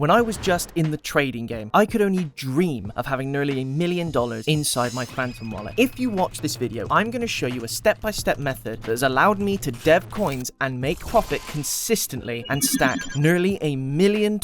when I was just in the trading game, I could only dream of having nearly $1 million inside my Phantom wallet. If you watch this video, I'm going to show you a step-by-step method that has allowed me to dev coins and make profit consistently and stack nearly $1 million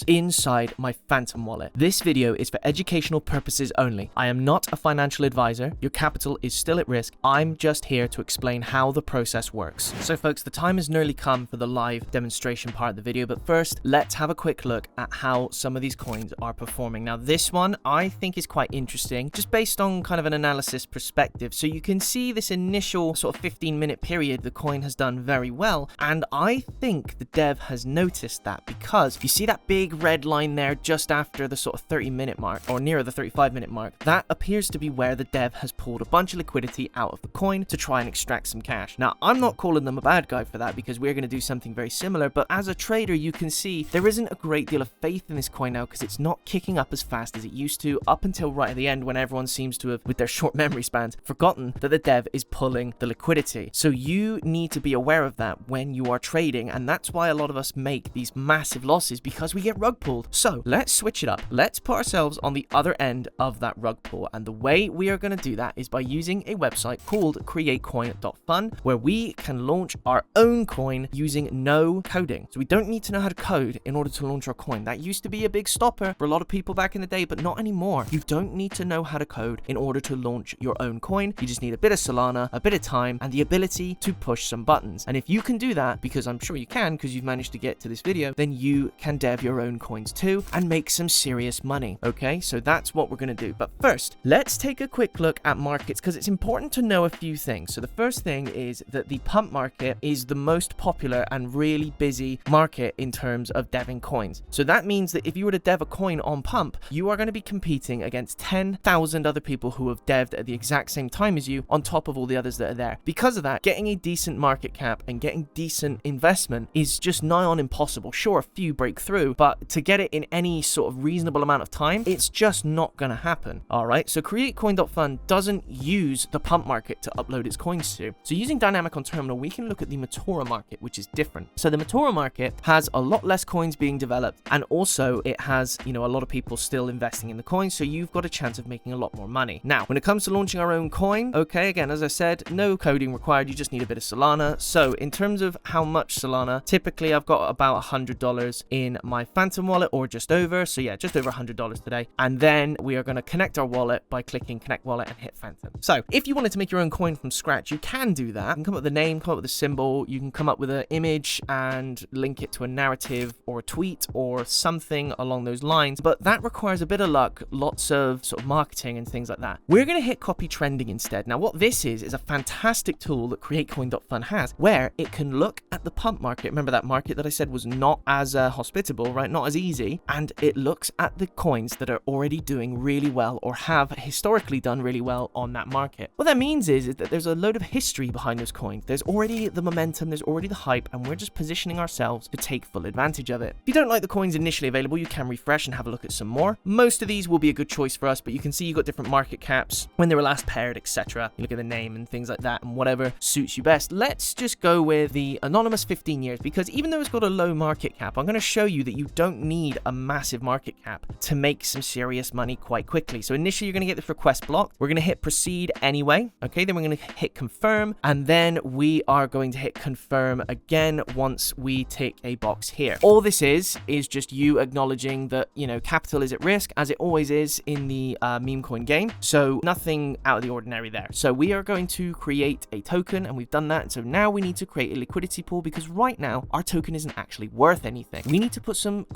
inside my Phantom wallet. This video is for educational purposes only. I am not a financial advisor. Your capital is still at risk. I'm just here to explain how the process works. So folks, the time has nearly come for the live demonstration part of the video, but first, let's have a quick look at how some of these coins are performing. Now, this one I think is quite interesting, just based on kind of an analysis perspective. So you can see this initial sort of 15-minute period, the coin has done very well, and I think the dev has noticed that, because you see that big red line there just after the sort of 30-minute mark, or nearer the 35-minute mark. That appears to be where the dev has pulled a bunch of liquidity out of the coin to try and extract some cash. Now, I'm not calling them a bad guy for that, because we're going to do something very similar, but as a trader, you can see there isn't a great deal of faith in this coin now, because it's not kicking up as fast as it used to, up until right at the end, when everyone seems to have, with their short memory spans, forgotten that the dev is pulling the liquidity. So you need to be aware of that when you are trading, and that's why a lot of us make these massive losses, because we get rug pulled. So let's switch it up. Let's put ourselves on the other end of that rug pull, and the way we are going to do that is by using a website called createcoin.fun, where we can launch our own coin using no coding. So we don't need to know how to code in order to launch our coin. That used to be a big stopper for a lot of people back in the day, but not anymore. You don't need to know how to code in order to launch your own coin. You just need a bit of Solana, a bit of time, and the ability to push some buttons. And if you can do that, because I'm sure you can, because you've managed to get to this video, then you can dev your own coins too and make some serious money. Okay, so that's what we're going to do. But first, let's take a quick look at markets, because it's important to know a few things. So the first thing is that the pump market is the most popular and really busy market in terms of deving coins. So that means that if you were to dev a coin on pump, you are going to be competing against 10,000 other people who have deved at the exact same time as you, on top of all the others that are there. Because of that, getting a decent market cap and getting decent investment is just nigh on impossible. Sure, a few break through, but to get it in any sort of reasonable amount of time, it's just not going to happen. All right, so createcoin.fun doesn't use the pump market to upload its coins to. So using dynamic on terminal, we can look at the Matora market, which is different. So the Matora market has a lot less coins being developed, and also it has, a lot of people still investing in the coin, so you've got a chance of making a lot more money. Now, when it comes to launching our own coin, okay, again, as I said, no coding required, you just need a bit of Solana. So in terms of how much Solana, typically I've got about $100 in my Phantom wallet, or just over. So yeah, just over $100 today. And then we are going to connect our wallet by clicking connect wallet and hit Phantom. So if you wanted to make your own coin from scratch, you can do that. You can come up with a name, come up with a symbol, you can come up with an image and link it to a narrative or a tweet or something along those lines, but that requires a bit of luck, lots of sort of marketing and things like that. We're going to hit copy trending instead. Now what this is a fantastic tool that createcoin.fun has, where it can look at the pump market. Remember that market that I said was not as hospitable, right? Not as easy. And it looks at the coins that are already doing really well, or have historically done really well on that market. What that means is that there's a load of history behind those coins. There's already the momentum, there's already the hype, and we're just positioning ourselves to take full advantage of it. If you don't like the coins initially available, you can refresh and have a look at some more. Most of these will be a good choice for us, but you can see you've got different market caps, when they were last paired, etc. You look at the name and things like that, and whatever suits you best. Let's just go with the anonymous 15 years, because even though it's got a low market cap, I'm going to show you that you don't need a massive market cap to make some serious money quite quickly. So initially you're going to get this request block. We're going to hit proceed anyway. Okay, then we're going to hit confirm, and then we are going to hit confirm again once we tick a box here. All this is just you acknowledging that, capital is at risk, as it always is in the Memecoin game. So nothing out of the ordinary there. So we are going to create a token, and we've done that. And so now we need to create a liquidity pool, because right now our token isn't actually worth anything. We need to put some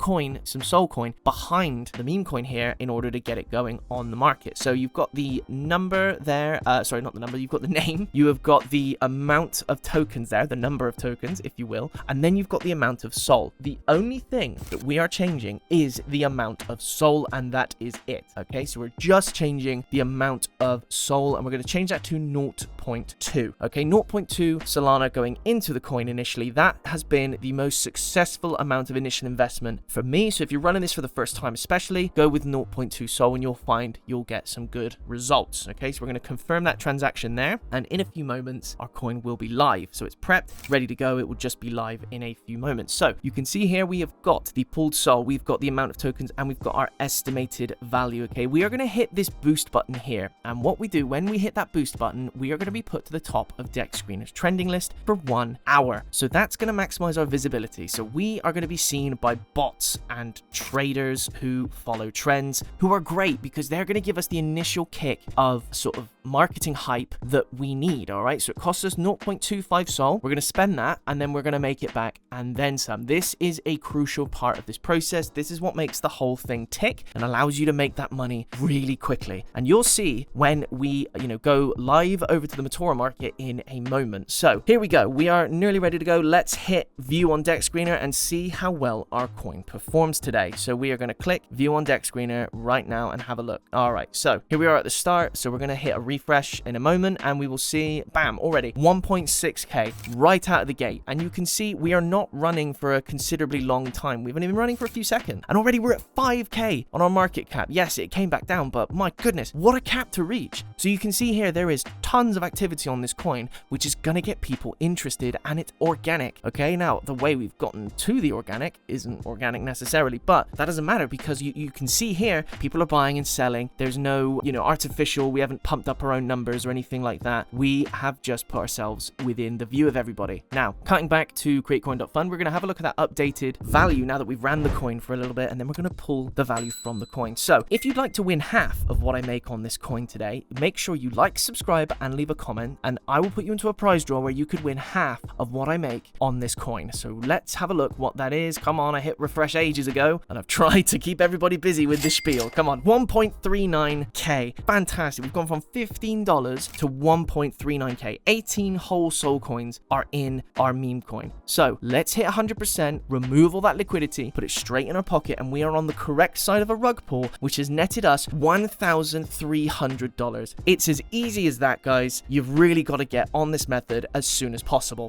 soul coin behind the meme coin here in order to get it going on the market. So you've got the number there, sorry, not the number, you've got the name, you have got the amount of tokens there, the number of tokens, if you will, and then you've got the amount of soul. The only thing that we are changing is the amount of soul, and that is it. Okay, so we're just changing the amount of soul, and we're going to change that to 0.2. Okay, 0.2 Solana going into the coin initially. That has been the most successful amount of initial investment for me. So if you're running this for the first time especially, go with 0.2 Sol and you'll find you'll get some good results. Okay, so we're going to confirm that transaction there, and in a few moments our coin will be live. So it's prepped, ready to go. It will just be live in a few moments. So you can see here we have got the pulled Sol, we've got the amount of tokens, and we've got our estimated value, okay? We are going to hit this boost button here, and what we do when we hit that boost button, we are going to be put to the top of Dex Screener's trending list for 1 hour. So that's going to maximize our visibility. So we are going to be seen by bots and traders who follow trends, who are great because they're going to give us the initial kick of sort of marketing hype that we need, all right? So it costs us 0.25 Sol. We're going to spend that, and then we're going to make it back and then some. This is a crucial part of this process. This is what makes the whole thing tick and allows you to make that money really quickly. And you'll see when we, go live over to the Matora market in a moment. So here we go. We are nearly ready to go. Let's hit view on Dex Screener and see how well our coin performs today. So we are going to click view on Dex Screener right now and have a look. All right, so here we are at the start. So we're going to hit a refresh in a moment, and we will see, bam, already 1.6k right out of the gate. And you can see we are not running for a considerably long time. We've only been running for a few seconds, and already we're at 5k on our market cap. Yes, it came back down, but my goodness, what a cap to reach. So you can see here there is tons of activity on this coin, which is going to get people interested, and it's organic. Okay, now the way we've gotten to the organic isn't organic necessarily, but that doesn't matter because you can see here people are buying and selling. There's no artificial, we haven't pumped up our own numbers or anything like that. We have just put ourselves within the view of everybody. Now, cutting back to createcoin.fund, we're going to have a look at that updated value now that we've ran the coin for a little bit, and then we're going to pull the value from the coin. So if you'd like to win half of what I make on this coin today, make sure you like, subscribe, and leave a comment, and I will put you into a prize draw where you could win half of what I make on this coin. So let's have a look what that is. Come on, I hit refresh ages ago, and I've tried to keep everybody busy with the spiel. Come on, 1.39k. Fantastic. We've gone from $15 to 1.39k. 18 whole Sol coins are in our meme coin. So let's hit 100%, remove all that liquidity, put it straight in our pocket, and we are on the correct side of a rug pull, which has netted us $1,300. It's as easy as that, guys. You've really got to get on this method as soon as possible.